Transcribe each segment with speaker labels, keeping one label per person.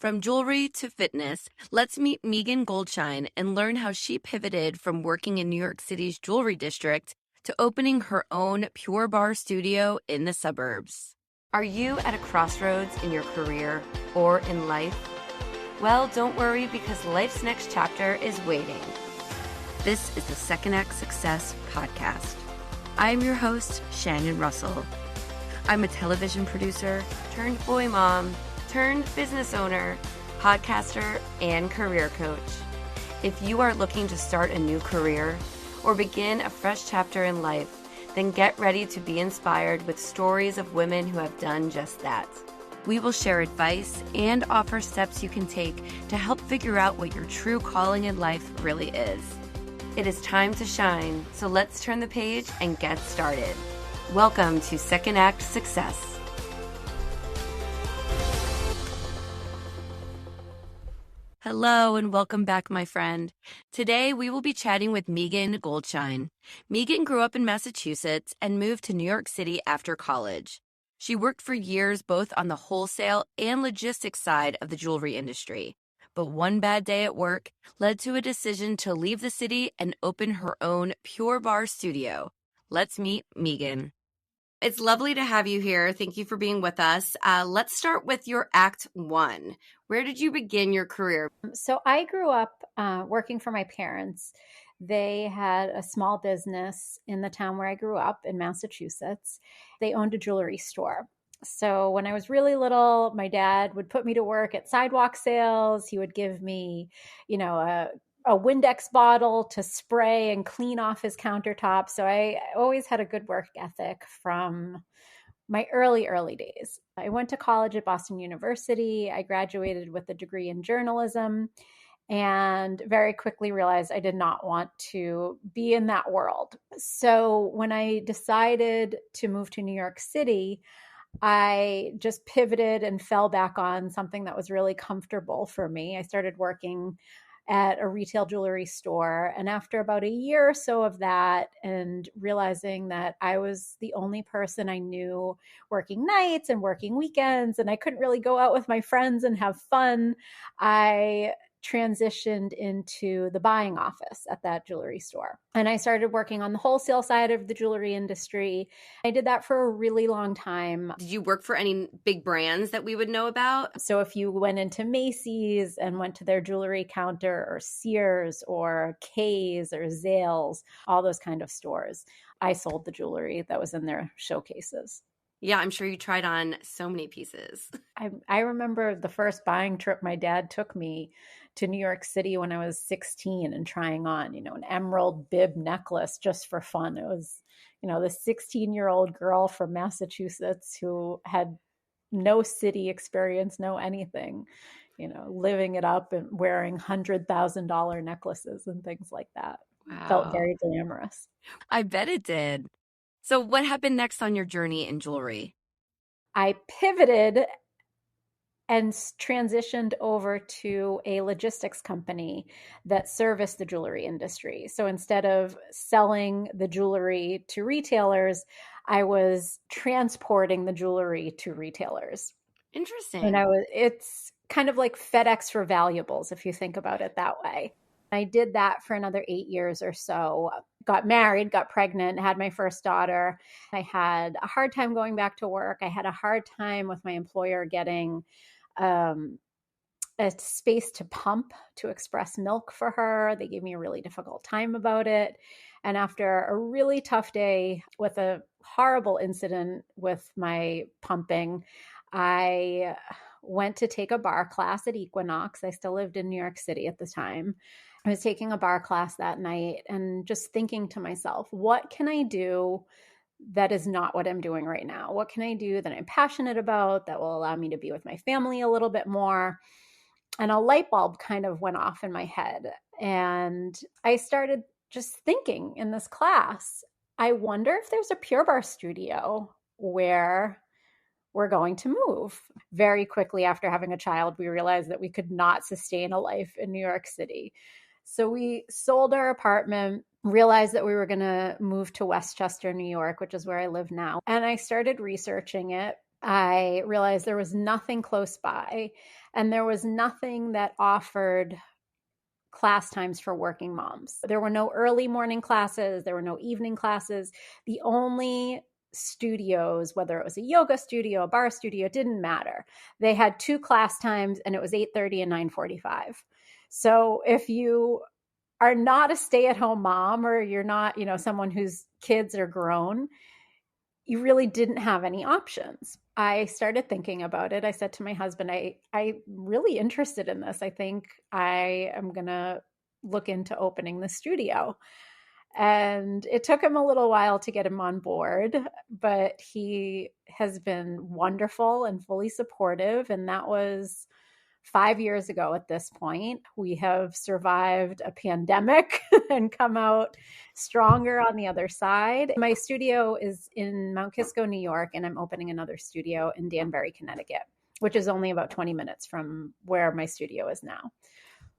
Speaker 1: From jewelry to fitness, let's meet Megan Goldschein and learn how she pivoted from working in New York City's jewelry district to opening her own Pure Barre Studio in the suburbs. Are you at a crossroads in your career or in life? Well, don't worry, because life's next chapter is waiting. This is the Second Act Success Podcast. I'm your host, Shannon Russell. I'm a television producer turned boy mom, turned business owner, podcaster, and career coach. If you are looking to start a new career or begin a fresh chapter in life, then get ready to be inspired with stories of women who have done just that. We will share advice and offer steps you can take to help figure out what your true calling in life really is. It is time to shine, so let's turn the page and get started. Welcome to Second Act Success. Hello and welcome back, my friend. Today we will be chatting with Megan Goldschein. Megan grew up in Massachusetts and moved to New York City after college. She worked for years both on the wholesale and logistics side of the jewelry industry. But one bad day at work led to a decision to leave the city and open her own Pure Barre Studio. Let's meet Megan. It's lovely to have you here. Thank you for being with us. Let's start with your Act One. Where did you begin your career?
Speaker 2: So I grew up working for my parents. They had a small business in the town where I grew up in Massachusetts. They owned a jewelry store. So when I was really little, my dad would put me to work at sidewalk sales. He would give me, a Windex bottle to spray and clean off his countertop. So I always had a good work ethic from my early days. I went to college at Boston University. I graduated with a degree in journalism and very quickly realized I did not want to be in that world. So when I decided to move to New York City, I just pivoted and fell back on something that was really comfortable for me. I started working at a retail jewelry store. And after about a year or so of that, and realizing that I was the only person I knew working nights and working weekends, and I couldn't really go out with my friends and have fun, I transitioned into the buying office at that jewelry store. And I started working on the wholesale side of the jewelry industry. I did that for a really long time.
Speaker 1: Did you work for any big brands that we would know about?
Speaker 2: So if you went into Macy's and went to their jewelry counter, or Sears or Kay's or Zales, all those kind of stores, I sold the jewelry that was in their showcases.
Speaker 1: Yeah, I'm sure you tried on so many pieces.
Speaker 2: I remember the first buying trip my dad took me to New York City when I was 16 and trying on, an emerald bib necklace just for fun. It was, this 16-year-old girl from Massachusetts who had no city experience, no anything, living it up and wearing $100,000 necklaces and things like that.
Speaker 1: Wow.
Speaker 2: Felt very glamorous.
Speaker 1: I bet it did. So what happened next on your journey in jewelry?
Speaker 2: I pivoted and transitioned over to a logistics company that serviced the jewelry industry. So instead of selling the jewelry to retailers, I was transporting the jewelry to retailers.
Speaker 1: Interesting.
Speaker 2: And it's kind of like FedEx for valuables, if you think about it that way. I did that for another 8 years or so, got married, got pregnant, had my first daughter. I had a hard time going back to work. I had a hard time with my employer getting a space to pump to express milk for her. They gave me a really difficult time about it. And after a really tough day with a horrible incident with my pumping, I went to take a bar class at Equinox. I still lived in New York City at the time. I was taking a bar class that night and just thinking to myself, what can I do that is not what I'm doing right now? What can I do that I'm passionate about that will allow me to be with my family a little bit more? And a light bulb kind of went off in my head. And I started just thinking in this class, I wonder if there's a Pure Barre Studio where we're going to move. Very quickly after having a child, we realized that we could not sustain a life in New York City. So we sold our apartment, realized that we were going to move to Westchester, New York, which is where I live now. And I started researching it, I realized there was nothing close by, and there was nothing that offered class times for working moms. There were no early morning classes, there were no evening classes. The only studios, whether it was a yoga studio, a barre studio, it didn't matter. They had 2 class times, and it was 8:30 and 9:45. So if you are not a stay-at-home mom, or you're not, someone whose kids are grown, you really didn't have any options. I started thinking about it. I said to my husband, I'm really interested in this. I think I am going to look into opening the studio. And it took him a little while to get him on board, but he has been wonderful and fully supportive. And that was 5 years ago at this point. We have survived a pandemic and come out stronger on the other side. My studio is in Mount Kisco, New York, and I'm opening another studio in Danbury, Connecticut, which is only about 20 minutes from where my studio is now.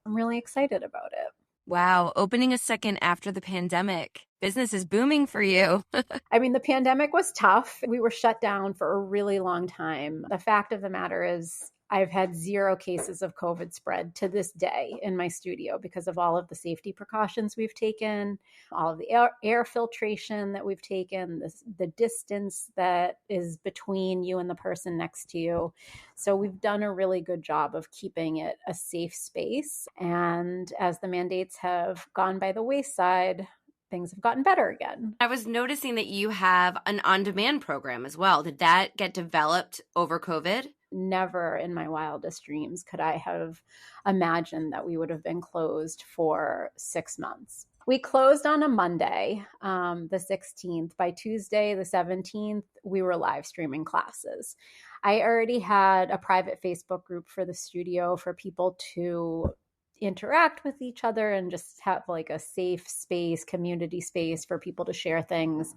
Speaker 2: I'm really excited about it.
Speaker 1: Wow, opening a second after the pandemic. Business is booming for you.
Speaker 2: I mean, the pandemic was tough. We were shut down for a really long time. The fact of the matter is, I've had 0 cases of COVID spread to this day in my studio because of all of the safety precautions we've taken, all of the air filtration that we've taken, the distance that is between you and the person next to you. So we've done a really good job of keeping it a safe space. And as the mandates have gone by the wayside, things have gotten better again.
Speaker 1: I was noticing that you have an on-demand program as well. Did that get developed over COVID?
Speaker 2: Never in my wildest dreams could I have imagined that we would have been closed for 6 months. We closed on a Monday, the 16th. By Tuesday, the 17th, we were live streaming classes. I already had a private Facebook group for the studio for people to interact with each other and just have like a safe space, community space for people to share things.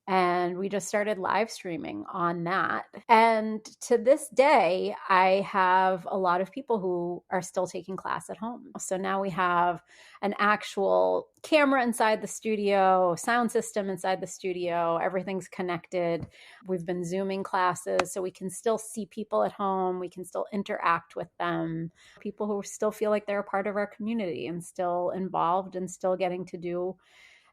Speaker 2: And we just started live streaming on that. And to this day, I have a lot of people who are still taking class at home. So now we have an actual camera inside the studio, sound system inside the studio, everything's connected. We've been Zooming classes so we can still see people at home. We can still interact with them. People who still feel like they're a part of our community and still involved and still getting to do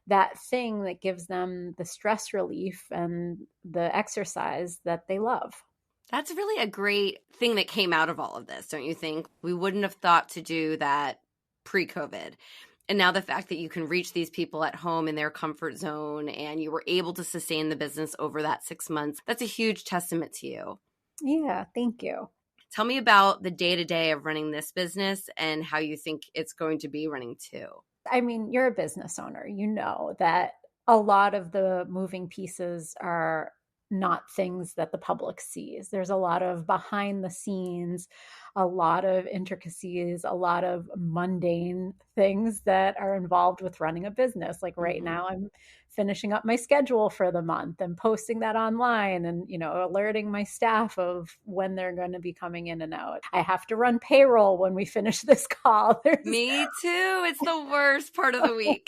Speaker 2: that thing that gives them the stress relief and the exercise that they love.
Speaker 1: That's really a great thing that came out of all of this, don't you think? We wouldn't have thought to do that pre-COVID. And now the fact that you can reach these people at home in their comfort zone and you were able to sustain the business over that 6 months, that's a huge testament to you.
Speaker 2: Yeah, thank you.
Speaker 1: Tell me about the day-to-day of running this business and how you think it's going to be running too.
Speaker 2: I mean, you're a business owner. You know that a lot of the moving pieces are not things that the public sees. There's a lot of behind the scenes, a lot of intricacies, a lot of mundane things that are involved with running a business. Like right now, I'm finishing up my schedule for the month and posting that online and, alerting my staff of when they're going to be coming in and out. I have to run payroll when we finish this call.
Speaker 1: Me too. It's the worst part of the week.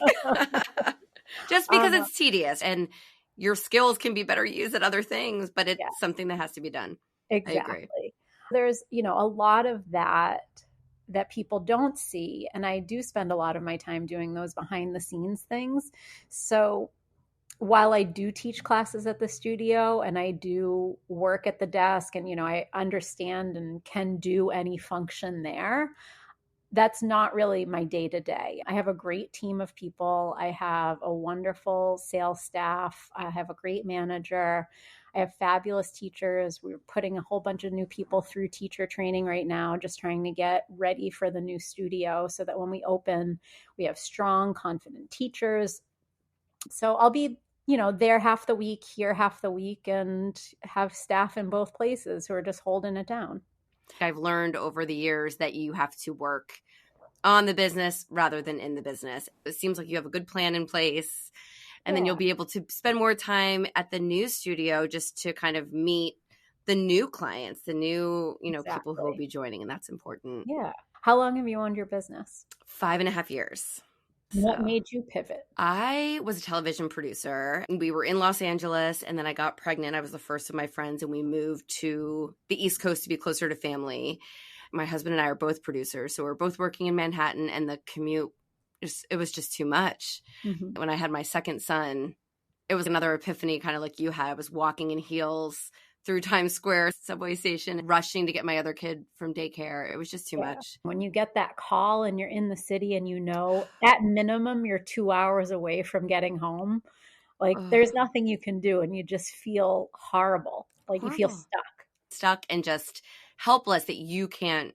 Speaker 1: Just because it's tedious and your skills can be better used at other things, but it's something that has to be done.
Speaker 2: Exactly. There's, a lot of that people don't see. And I do spend a lot of my time doing those behind the scenes things. So while I do teach classes at the studio and I do work at the desk and, I understand and can do any function there, that's not really my day to day. I have a great team of people. I have a wonderful sales staff. I have a great manager. I have fabulous teachers. We're putting a whole bunch of new people through teacher training right now, just trying to get ready for the new studio so that when we open, we have strong, confident teachers. So I'll be, there half the week, here half the week, and have staff in both places who are just holding it down.
Speaker 1: I've learned over the years that you have to work on the business rather than in the business. It seems like you have a good plan in place, and then you'll be able to spend more time at the new studio just to kind of meet the new clients, the new, people who will be joining, and that's important.
Speaker 2: Yeah. How long have you owned your business?
Speaker 1: 5.5 years.
Speaker 2: What
Speaker 1: So
Speaker 2: made you pivot?
Speaker 1: I was a television producer. We were in Los Angeles, and then I got pregnant. I was the first of my friends, and we moved to the East Coast to be closer to family. My husband and I are both producers, so we're both working in Manhattan, and the commute, it was just too much.
Speaker 2: Mhm.
Speaker 1: When I had my second son, it was another epiphany, kind of like you had. I was walking in heels through Times Square subway station, rushing to get my other kid from daycare. It was just too
Speaker 2: Yeah.
Speaker 1: much.
Speaker 2: When you get that call and you're in the city and you know at minimum you're 2 hours away from getting home, like
Speaker 1: Oh,
Speaker 2: there's nothing you can do and you just feel horrible. Like you feel
Speaker 1: horrible.
Speaker 2: stuck.
Speaker 1: Stuck and just helpless that you can't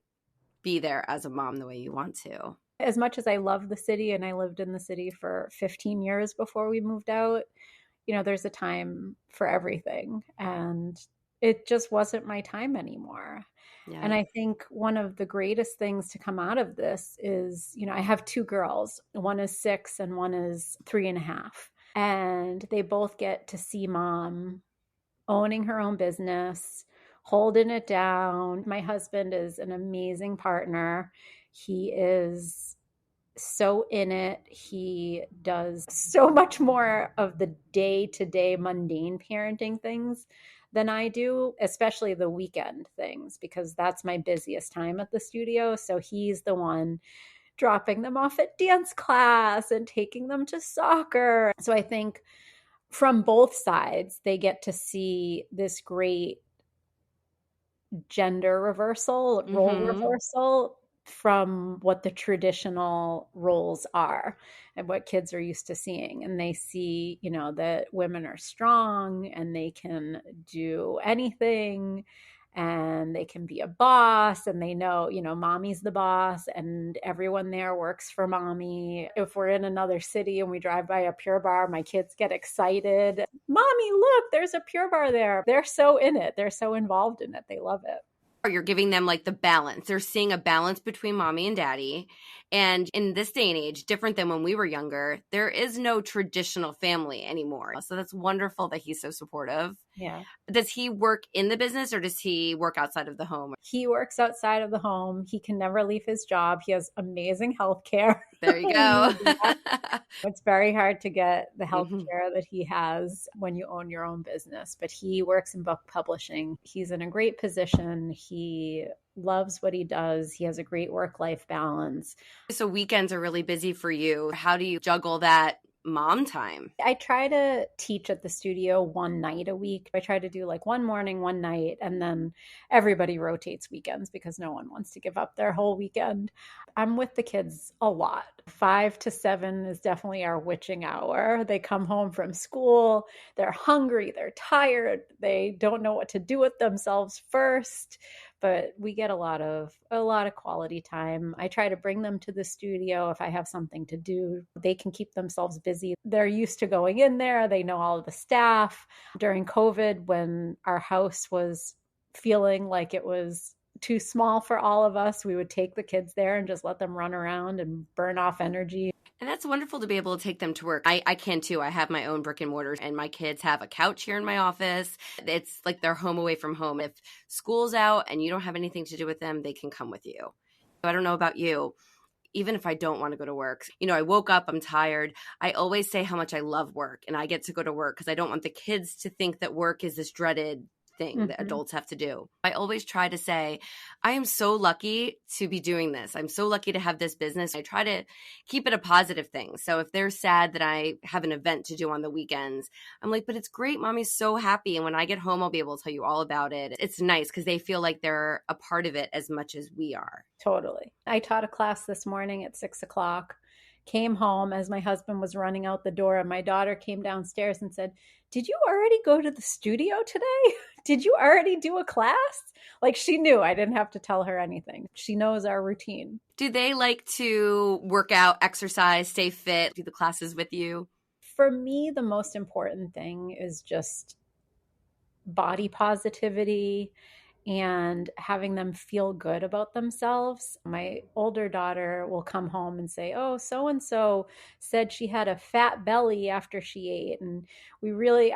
Speaker 1: be there as a mom the way you want to.
Speaker 2: As much as I love the city and I lived in the city for 15 years before we moved out, there's a time for everything. And it just wasn't my time anymore. And
Speaker 1: Yeah.
Speaker 2: I think one of the greatest things to come out of this is, I have two girls. One is 6 and one is 3.5. And they both get to see mom owning her own business, holding it down. My husband is an amazing partner. He is so in it. He does so much more of the day to day mundane parenting things than I do, especially the weekend things, because that's my busiest time at the studio. So he's the one dropping them off at dance class and taking them to soccer. So I think from both sides, they get to see this great gender reversal, role
Speaker 1: Mm-hmm.
Speaker 2: reversal from what the traditional roles are and what kids are used to seeing. And they see, that women are strong and they can do anything and they can be a boss and they know, mommy's the boss and everyone there works for mommy. If we're in another city and we drive by a Pure Barre, my kids get excited. Mommy, look, there's a Pure Barre there. They're so in it. They're so involved in it. They love it.
Speaker 1: Or you're giving them like the balance. They're seeing a balance between mommy and daddy. And in this day and age, different than when we were younger, there is no traditional family anymore. So that's wonderful that he's so supportive.
Speaker 2: Yeah.
Speaker 1: Does he work in the business or does he work outside of the home?
Speaker 2: He works outside of the home. He can never leave his job. He has amazing health care.
Speaker 1: There you go.
Speaker 2: It's very hard to get the health
Speaker 1: Mm-hmm.
Speaker 2: care that he has when you own your own business, but he works in book publishing. He's in a great position. He loves what he does. He has a great work-life balance.
Speaker 1: So weekends are really busy for you. How do you juggle that mom time?
Speaker 2: I try to teach at the studio one night a week. I try to do like one morning, one night, and then everybody rotates weekends because no one wants to give up their whole weekend. I'm with the kids a lot. 5 to 7 is definitely our witching hour. They come home from school, they're hungry, they're tired, they don't know what to do with themselves first, but we get a lot of quality time. I try to bring them to the studio if I have something to do. They can keep themselves busy. They're used to going in there. They know all of the staff. During COVID, when our house was feeling like it was too small for all of us, we would take the kids there and just let them run around and burn off energy.
Speaker 1: And that's wonderful to be able to take them to work. I can too. I have my own brick and mortar and my kids have a couch here in my office. It's like they're home away from home. If school's out and you don't have anything to do with them, they can come with you. I don't know about you. Even if I don't want to go to work, I woke up, I'm tired. I always say how much I love work and I get to go to work because I don't want the kids to think that work is this dreaded thing that
Speaker 2: Mm-hmm.
Speaker 1: adults have to do. I always try to say, I am so lucky to be doing this. I'm so lucky to have this business. I try to keep it a positive thing. So if they're sad that I have an event to do on the weekends, I'm like, but it's great. Mommy's so happy. And when I get home, I'll be able to tell you all about it. It's nice because they feel like they're a part of it as much as we are.
Speaker 2: Totally. I taught a class this morning at 6 o'clock, came home as my husband was running out the door, and my daughter came downstairs and said, "Did you already go to the studio today? Did you already do a class?" Like she knew. I didn't have to tell her anything. She knows our routine.
Speaker 1: Do they like to work out, exercise, stay fit, do the classes with you?
Speaker 2: For me, the most important thing is just body positivity and having them feel good about themselves. My older daughter will come home and say, "Oh, so and so said she had a fat belly after she ate." And we really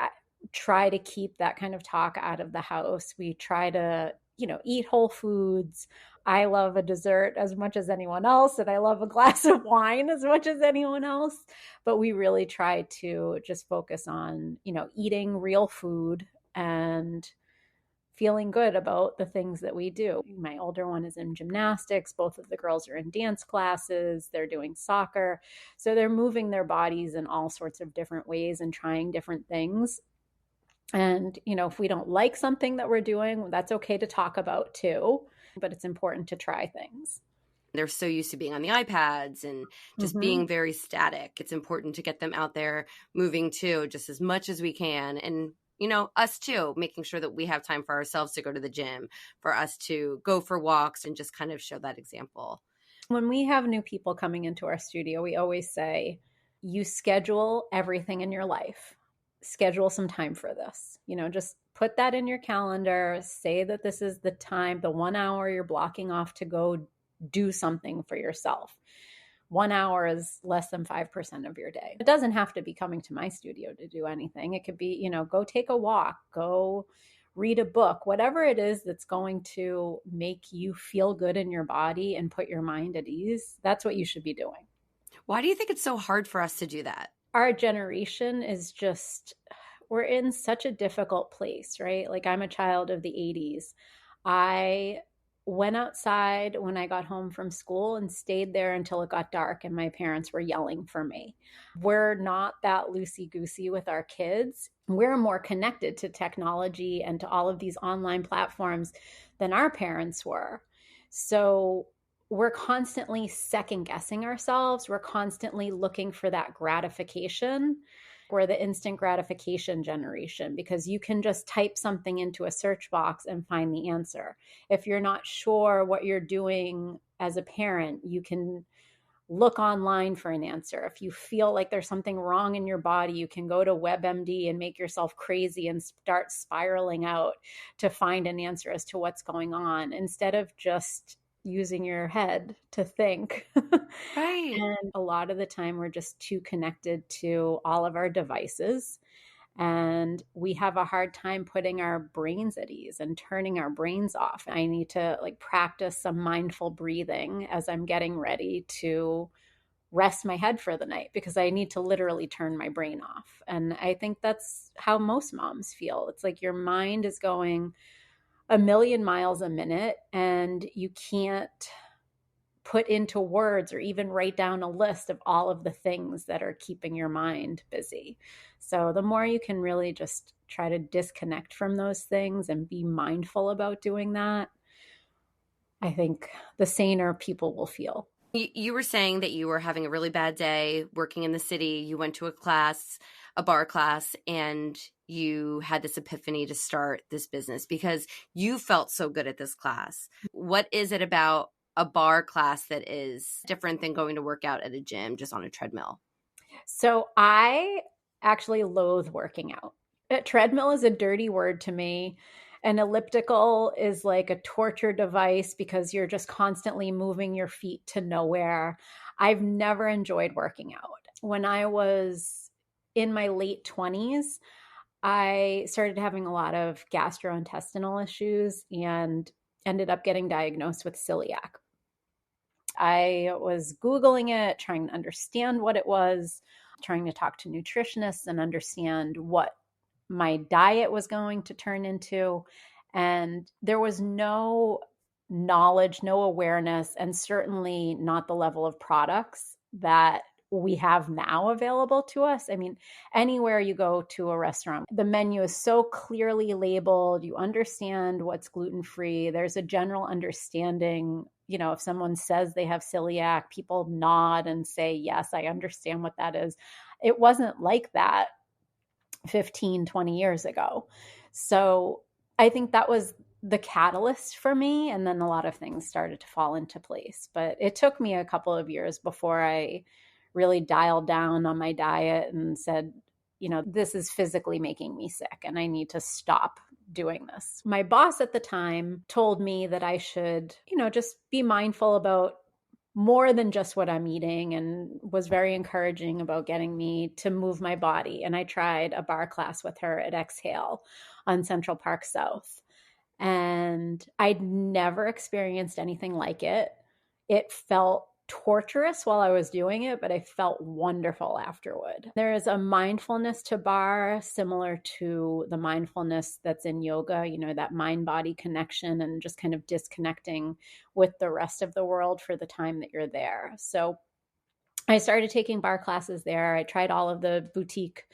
Speaker 2: try to keep that kind of talk out of the house. We try to eat whole foods. I love a dessert as much as anyone else, and I love a glass of wine as much as anyone else. But we really try to just focus on, eating real food and feeling good about the things that we do. My older one is in gymnastics. Both of the girls are in dance classes. They're doing soccer. So they're moving their bodies in all sorts of different ways and trying different things. And, if we don't like something that we're doing, that's okay to talk about too, but it's important to try things.
Speaker 1: They're so used to being on the iPads and just being very static. It's important to get them out there moving too, just as much as we can. And, us too, making sure that we have time for ourselves to go to the gym, for us to go for walks and just kind of show that example.
Speaker 2: When we have new people coming into our studio, we always say, you schedule everything in your life. Schedule some time for this. Just put that in your calendar. Say that this is the time, the 1 hour you're blocking off to go do something for yourself. 1 hour is less than 5% of your day. It doesn't have to be coming to my studio to do anything. It could be, go take a walk, go read a book, whatever it is that's going to make you feel good in your body and put your mind at ease. That's what you should be doing.
Speaker 1: Why do you think it's so hard for us to do that?
Speaker 2: Our generation is we're in such a difficult place, right? Like, I'm a child of the 80s. I went outside when I got home from school and stayed there until it got dark and my parents were yelling for me. We're not that loosey-goosey with our kids. We're more connected to technology and to all of these online platforms than our parents were. So we're constantly second guessing ourselves. We're constantly looking for that gratification. We're the instant gratification generation, because you can just type something into a search box and find the answer. If you're not sure what you're doing as a parent, you can look online for an answer. If you feel like there's something wrong in your body, you can go to WebMD and make yourself crazy and start spiraling out to find an answer as to what's going on, instead of just using your head to think.
Speaker 1: Right.
Speaker 2: And a lot of the time we're just too connected to all of our devices, and we have a hard time putting our brains at ease and turning our brains off. I need to practice some mindful breathing as I'm getting ready to rest my head for the night, because I need to literally turn my brain off. And I think that's how most moms feel. It's like your mind is going a million miles a minute and you can't put into words or even write down a list of all of the things that are keeping your mind busy. So the more you can really just try to disconnect from those things and be mindful about doing that, I think the saner people will feel.
Speaker 1: You were saying that you were having a really bad day working in the city. You went to a bar class, and you had this epiphany to start this business because you felt so good at this class. What is it about a bar class that is different than going to work out at a gym just on a treadmill?
Speaker 2: So I actually loathe working out. A treadmill is a dirty word to me. An elliptical is like a torture device because you're just constantly moving your feet to nowhere. I've never enjoyed working out. When I was in my late 20s, I started having a lot of gastrointestinal issues and ended up getting diagnosed with celiac. I was Googling it, trying to understand what it was, trying to talk to nutritionists and understand what my diet was going to turn into. And there was no knowledge, no awareness, and certainly not the level of products that we have now available to us. I mean, anywhere you go to a restaurant, the menu is so clearly labeled. You understand what's gluten-free. There's a general understanding. If someone says they have celiac, people nod and say, yes, I understand what that is. It wasn't like that 15, 20 years ago. So I think that was the catalyst for me. And then a lot of things started to fall into place. But it took me a couple of years before I really dialed down on my diet and said, this is physically making me sick and I need to stop doing this. My boss at the time told me that I should, just be mindful about more than just what I'm eating, and was very encouraging about getting me to move my body. And I tried a bar class with her at Exhale on Central Park South. And I'd never experienced anything like it. It felt torturous while I was doing it, but I felt wonderful afterward. There is a mindfulness to barre similar to the mindfulness that's in yoga, that mind-body connection and just kind of disconnecting with the rest of the world for the time that you're there. So I started taking barre classes there. I tried all of the boutique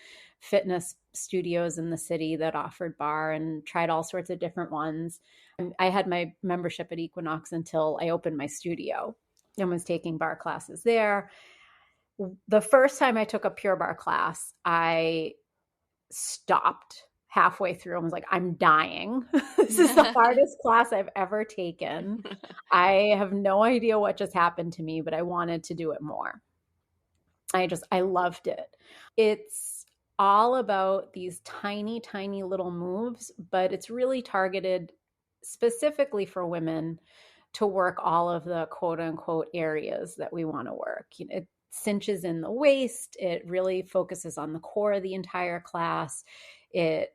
Speaker 2: fitness studios in the city that offered barre and tried all sorts of different ones. I had my membership at Equinox until I opened my studio and was taking barre classes there. The first time I took a Pure Barre class, I stopped halfway through and was like, I'm dying. This is the hardest class I've ever taken. I have no idea what just happened to me, but I wanted to do it more. I loved it. It's all about these tiny, tiny little moves, but it's really targeted specifically for women to work all of the quote unquote areas that we want to work. It cinches in the waist. It really focuses on the core of the entire class. It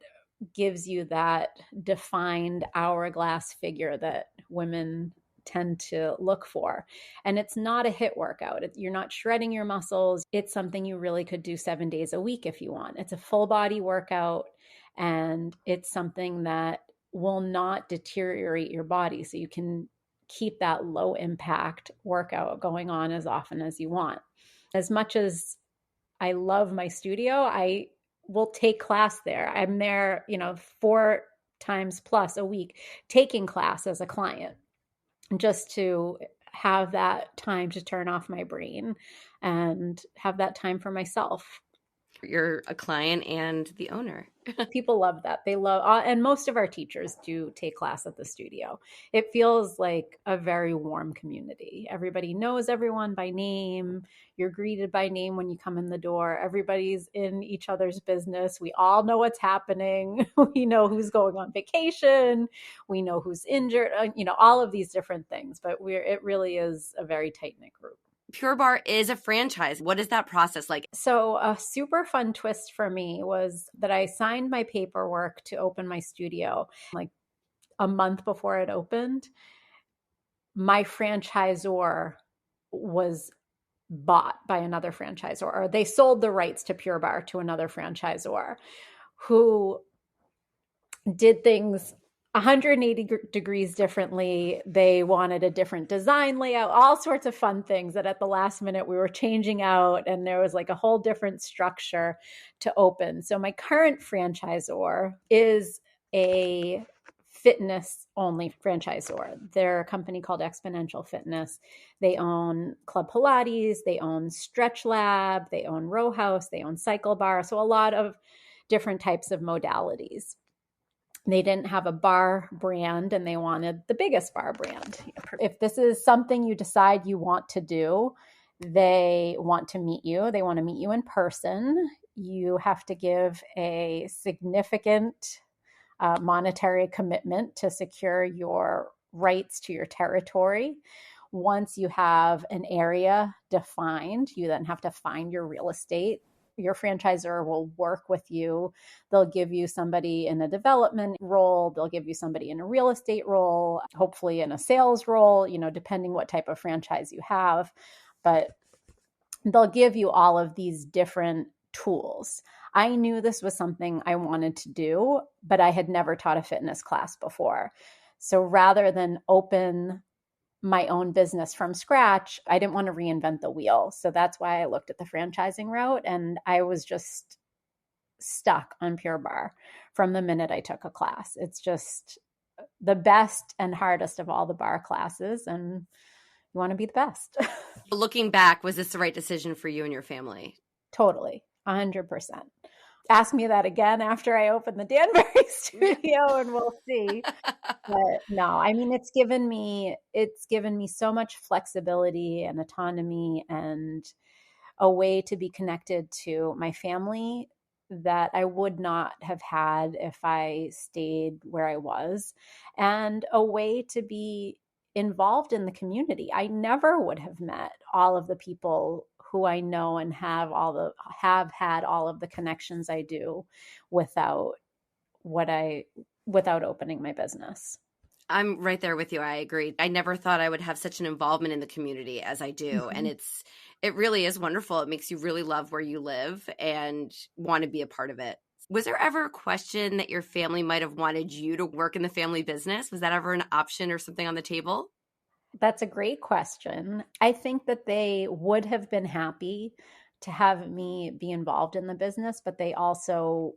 Speaker 2: gives you that defined hourglass figure that women tend to look for. And it's not a HIIT workout. You're not shredding your muscles. It's something you really could do 7 days a week if you want. It's a full body workout, and it's something that will not deteriorate your body. So you can keep that low impact workout going on as often as you want. As much as I love my studio, I will take class there. I'm there, 4 times plus a week taking class as a client, just to have that time to turn off my brain and have that time for myself.
Speaker 1: You're a client and the owner.
Speaker 2: People love that. They love, and most of our teachers do take class at the studio. It feels like a very warm community. Everybody knows everyone by name. You're greeted by name when you come in the door. Everybody's in each other's business. We all know what's happening. We know who's going on vacation. We know who's injured, all of these different things. But it really is a very tight-knit group.
Speaker 1: Pure Barre is a franchise. What is that process like?
Speaker 2: So a super fun twist for me was that I signed my paperwork to open my studio like a month before it opened. My franchisor was bought by another franchisor, or they sold the rights to Pure Barre to another franchisor who did things 180 degrees differently. They wanted a different design layout, all sorts of fun things that at the last minute we were changing out, and there was like a whole different structure to open. So my current franchisor is a fitness only franchisor. They're a company called Exponential Fitness. They own Club Pilates, they own Stretch Lab, they own Row House, they own Cycle Bar. So a lot of different types of modalities. They didn't have a bar brand, and they wanted the biggest bar brand. If this is something you decide you want to do, they want to meet you. They want to meet you in person. You have to give a significant monetary commitment to secure your rights to your territory. Once you have an area defined, you then have to find your real estate. Your franchisor will work with you. They'll give you somebody in a development role. They'll give you somebody in a real estate role, hopefully in a sales role, depending what type of franchise you have. But they'll give you all of these different tools. I knew this was something I wanted to do, but I had never taught a fitness class before. So rather than open my own business from scratch, I didn't want to reinvent the wheel. So that's why I looked at the franchising route, and I was just stuck on Pure Barre from the minute I took a class. It's just the best and hardest of all the barre classes, and you want to be the best.
Speaker 1: Looking back, was this the right decision for you and your family?
Speaker 2: Totally, 100%. Ask me that again after I open the Danbury studio and we'll see. But no, I mean, it's given me so much flexibility and autonomy and a way to be connected to my family that I would not have had if I stayed where I was, and a way to be involved in the community. I never would have met all of the people who I know and have had all of the connections I do without what I without opening my business.
Speaker 1: I'm right there with you. I agree. I never thought I would have such an involvement in the community as I do. And
Speaker 2: Mhm.
Speaker 1: it really is wonderful. It makes you really love where you live and want to be a part of it. Was there ever a question that your family might have wanted you to work in the family business? Was that ever an option or something on the table?
Speaker 2: That's a great question. I think that they would have been happy to have me be involved in the business, but they also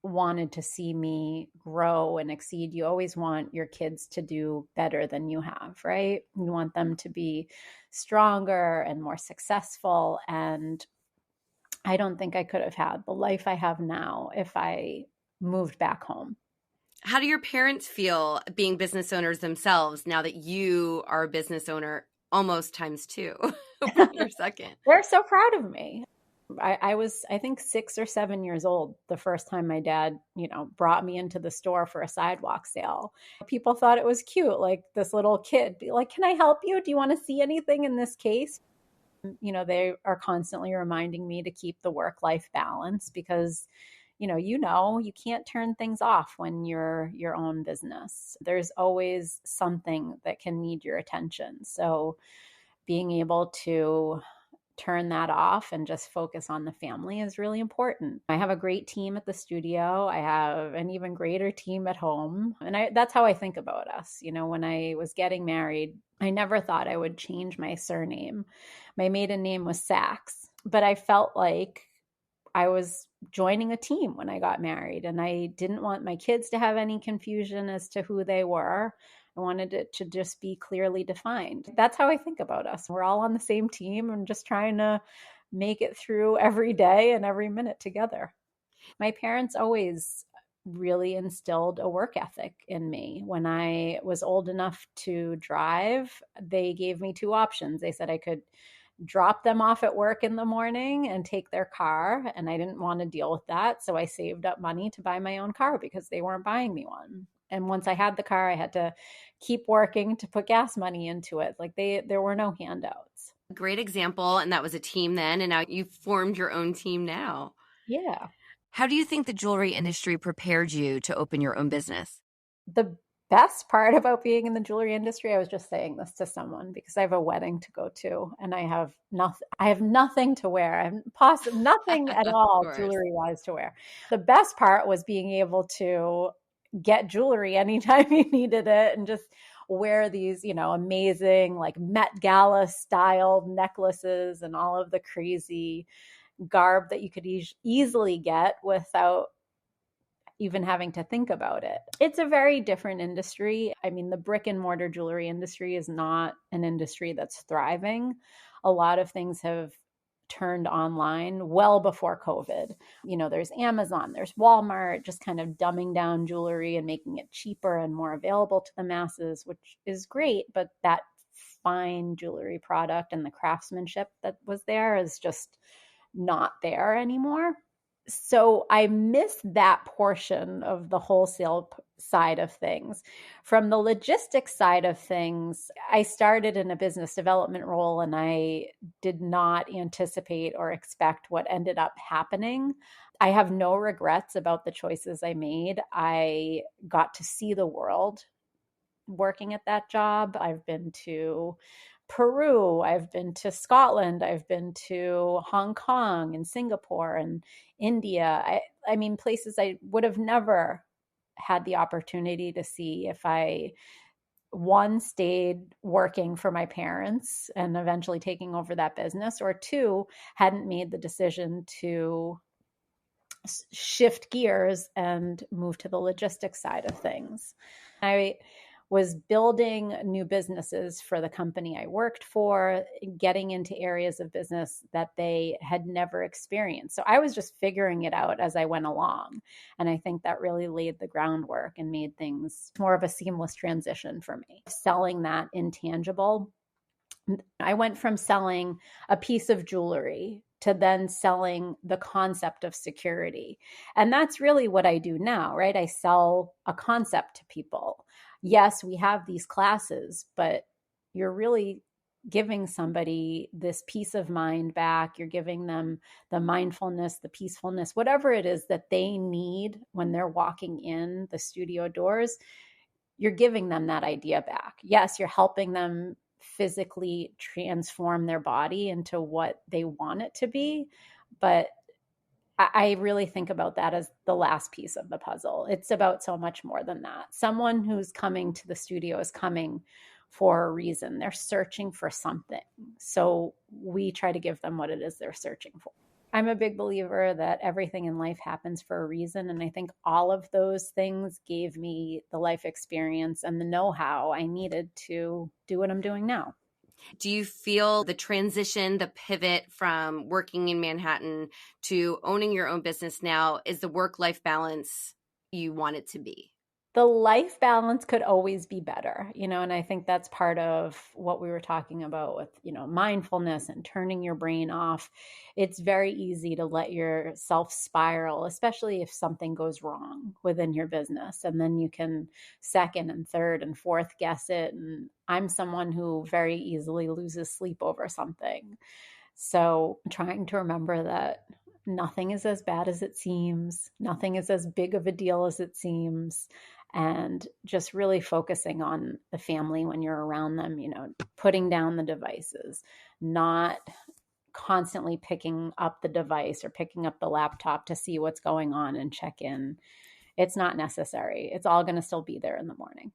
Speaker 2: wanted to see me grow and exceed. You always want your kids to do better than you have, right? You want them to be stronger and more successful. And I don't think I could have had the life I have now if I moved back home.
Speaker 1: How do your parents feel being business owners themselves now that you are a business owner almost times two with your second?
Speaker 2: They're so proud of me. I was, I think, 6 or 7 years old the first time my dad, brought me into the store for a sidewalk sale. People thought it was cute, like this little kid, be like, "Can I help you? Do you want to see anything in this case?" They are constantly reminding me to keep the work-life balance because, you can't turn things off when you're your own business. There's always something that can need your attention. So being able to turn that off and just focus on the family is really important. I have a great team at the studio. I have an even greater team at home. And that's how I think about us. When I was getting married, I never thought I would change my surname. My maiden name was Sachs, but I felt like I was joining a team when I got married, and I didn't want my kids to have any confusion as to who they were. I wanted it to just be clearly defined. That's how I think about us. We're all on the same team and just trying to make it through every day and every minute together. My parents always really instilled a work ethic in me. When I was old enough to drive, they gave me two options. They said I could drop them off at work in the morning and take their car. And I didn't want to deal with that. So I saved up money to buy my own car because they weren't buying me one. And once I had the car, I had to keep working to put gas money into it. Like there were no handouts.
Speaker 1: Great example. And that was a team then. And now you've formed your own team now.
Speaker 2: Yeah.
Speaker 1: How do you think the jewelry industry prepared you to open your own business?
Speaker 2: The best part about being in the jewelry industry, I was just saying this to someone because I have a wedding to go to and I have nothing to wear. I have nothing at all jewelry wise to wear. The best part was being able to get jewelry anytime you needed it and just wear these, amazing like Met Gala styled necklaces and all of the crazy garb that you could easily get without even having to think about it. It's a very different industry. I mean, the brick and mortar jewelry industry is not an industry that's thriving. A lot of things have turned online well before COVID. There's Amazon, there's Walmart, just kind of dumbing down jewelry and making it cheaper and more available to the masses, which is great. But that fine jewelry product and the craftsmanship that was there is just not there anymore. So I miss that portion of the wholesale side of things. From the logistics side of things, I started in a business development role and I did not anticipate or expect what ended up happening. I have no regrets about the choices I made. I got to see the world working at that job. I've been to Peru, I've been to Scotland, I've been to Hong Kong and Singapore and India. I mean, places I would have never had the opportunity to see if I, one, stayed working for my parents and eventually taking over that business, or two, hadn't made the decision to shift gears and move to the logistics side of things. I was building new businesses for the company I worked for, getting into areas of business that they had never experienced. So I was just figuring it out as I went along. And I think that really laid the groundwork and made things more of a seamless transition for me. Selling that intangible, I went from selling a piece of jewelry to then selling the concept of security. And that's really what I do now, right? I sell a concept to people. Yes, we have these classes, but you're really giving somebody this peace of mind back. You're giving them the mindfulness, the peacefulness, whatever it is that they need when they're walking in the studio doors. You're giving them that idea back. Yes, you're helping them physically transform their body into what they want it to be, but I really think about that as the last piece of the puzzle. It's about so much more than that. Someone who's coming to the studio is coming for a reason. They're searching for something. So we try to give them what it is they're searching for. I'm a big believer that everything in life happens for a reason. And I think all of those things gave me the life experience and the know-how I needed to do what I'm doing now.
Speaker 1: Do you feel the transition, the pivot from working in Manhattan to owning your own business now is the work-life balance you want it to be?
Speaker 2: The life balance could always be better, and I think that's part of what we were talking about with, mindfulness and turning your brain off. It's very easy to let yourself spiral, especially if something goes wrong within your business. And then you can second and third and fourth guess it. And I'm someone who very easily loses sleep over something. So trying to remember that nothing is as bad as it seems, nothing is as big of a deal as it seems, and just really focusing on the family when you're around them, putting down the devices, not constantly picking up the device or picking up the laptop to see what's going on and check in. It's not necessary. It's all going to still be there in the morning.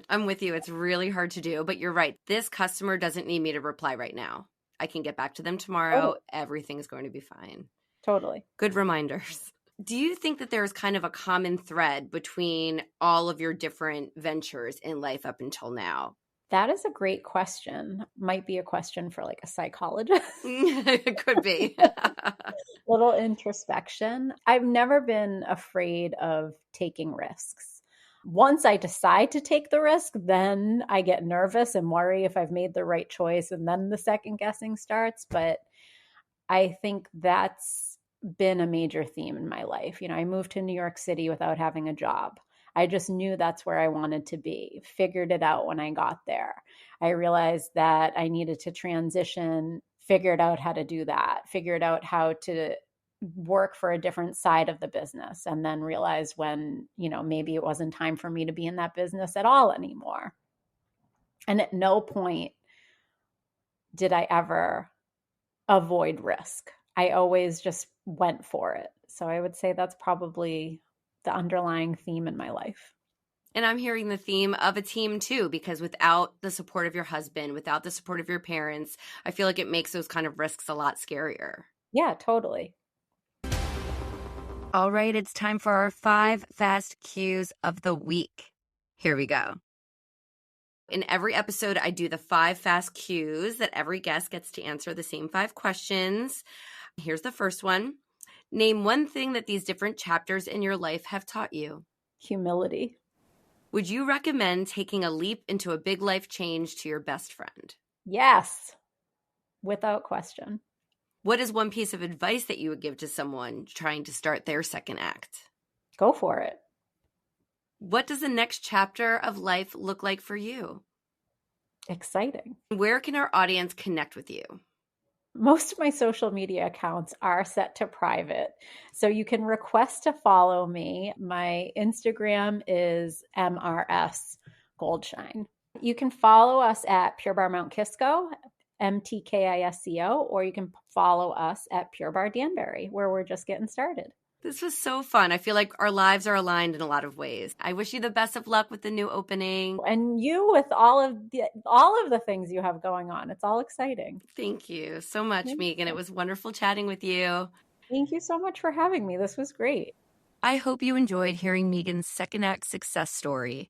Speaker 1: I'm with you. It's really hard to do, but you're right. This customer doesn't need me to reply right now. I can get back to them tomorrow. Everything's going to be fine.
Speaker 2: Totally.
Speaker 1: Good reminders. Do you think that there's kind of a common thread between all of your different ventures in life up until now?
Speaker 2: That is a great question. Might be a question for like a psychologist.
Speaker 1: It could be.
Speaker 2: Little introspection. I've never been afraid of taking risks. Once I decide to take the risk, then I get nervous and worry if I've made the right choice, and then the second guessing starts. But I think that's been a major theme in my life. I moved to New York City without having a job. I just knew that's where I wanted to be, figured it out when I got there. I realized that I needed to transition, figured out how to do that, figured out how to work for a different side of the business, and then realized when, maybe it wasn't time for me to be in that business at all anymore. And at no point did I ever avoid risk. I always just went for it. So I would say that's probably the underlying theme in my life.
Speaker 1: And I'm hearing the theme of a team too, because without the support of your husband, without the support of your parents, I feel like it makes those kind of risks a lot scarier.
Speaker 2: Yeah, totally.
Speaker 1: All right, it's time for our 5 fast cues of the week. Here we go. In every episode, I do the 5 fast cues that every guest gets to answer the same 5 questions. Here's the first one. Name one thing that these different chapters in your life have taught you.
Speaker 2: Humility.
Speaker 1: Would you recommend taking a leap into a big life change to your best friend?
Speaker 2: Yes, without question.
Speaker 1: What is one piece of advice that you would give to someone trying to start their second act?
Speaker 2: Go for it.
Speaker 1: What does the next chapter of life look like for you?
Speaker 2: Exciting.
Speaker 1: Where can our audience connect with you?
Speaker 2: Most of my social media accounts are set to private, so you can request to follow me. My Instagram is MRS Goldschein. You can follow us at Pure Barre Mount Kisco, MTKISCO, or you can follow us at Pure Barre Danbury, where we're just getting started.
Speaker 1: This was so fun. I feel like our lives are aligned in a lot of ways. I wish you the best of luck with the new opening.
Speaker 2: And you with all of the things you have going on. It's all exciting.
Speaker 1: Thank you so much, Megan. It was wonderful chatting with you.
Speaker 2: Thank you so much for having me. This was great.
Speaker 1: I hope you enjoyed hearing Megan's second act success story.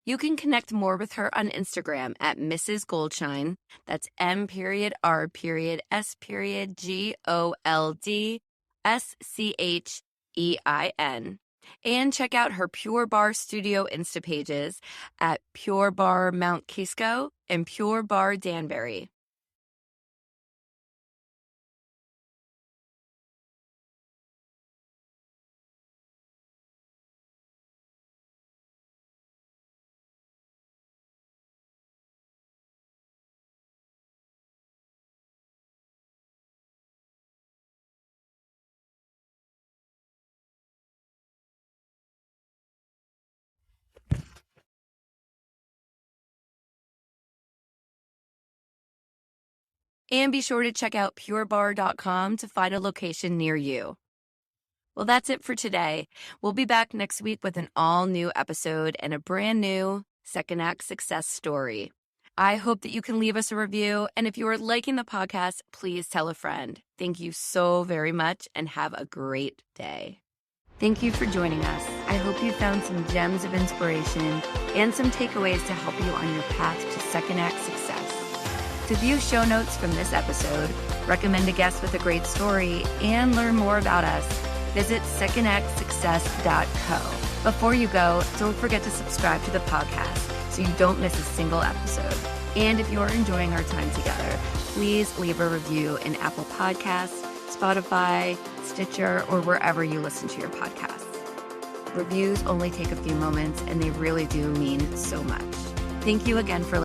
Speaker 1: You can connect more with her on Instagram at Mrs. Goldschein. That's M.R.S.Goldschein. And check out her Pure Barre Studio Insta pages at Pure Barre Mount Kisco and Pure Barre Danbury. And be sure to check out purebarre.com to find a location near you. Well, that's it for today. We'll be back next week with an all-new episode and a brand new second act success story. I hope that you can leave us a review, and if you are liking the podcast, please tell a friend. Thank you so very much, and have a great day. Thank you for joining us. I hope you found some gems of inspiration and some takeaways to help you on your path to second act success. To view show notes from this episode, recommend a guest with a great story, and learn more about us, visit secondactsuccess.co. Before you go, don't forget to subscribe to the podcast so you don't miss a single episode. And if you're enjoying our time together, please leave a review in Apple Podcasts, Spotify, Stitcher, or wherever you listen to your podcasts. Reviews only take a few moments, and they really do mean so much. Thank you again for